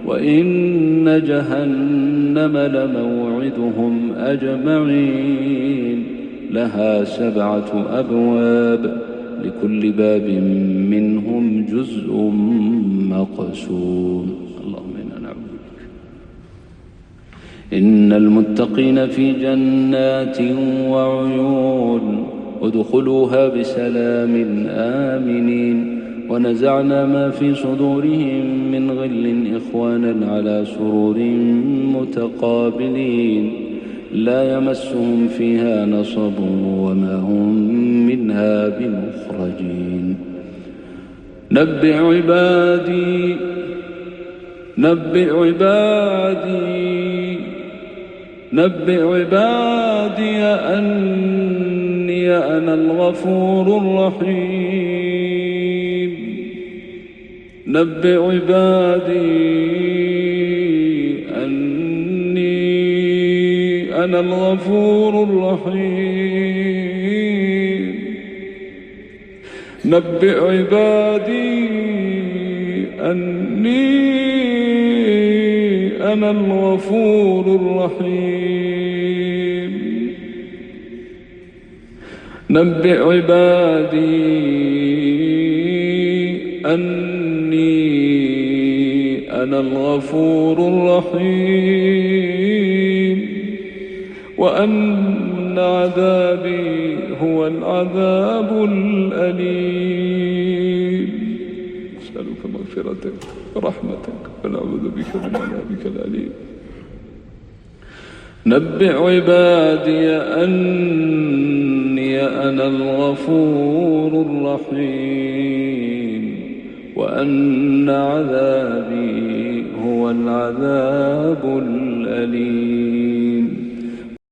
وإن جهنم لموعدهم أجمعين لها 7 أبواب لكل باب منهم جزء مقسوم. اللهم إنا نعوذ بك. إن المتقين في جنات وعيون ادخلوها بسلام آمنين ونزعنا ما في صدورهم من غل إخوانا على سرور متقابلين لا يمسهم فيها نصب وما هم منها بمخرجين. نبئ عبادي أني أنا الغفور الرحيم. نبئ عبادي أني أنا الغفور الرحيم. نبئ عبادي أني أنا الغفور الرحيم. نبئ عبادي أني أنا الغفور الرحيم وأن عذابي هو العذاب الأليم. أسألك مغفرتك ورحمتك ونعوذ بك من عذابك الأليم. نبئ عبادي أني أنا الغفور الرحيم وأن عذابي هو العذاب الأليم.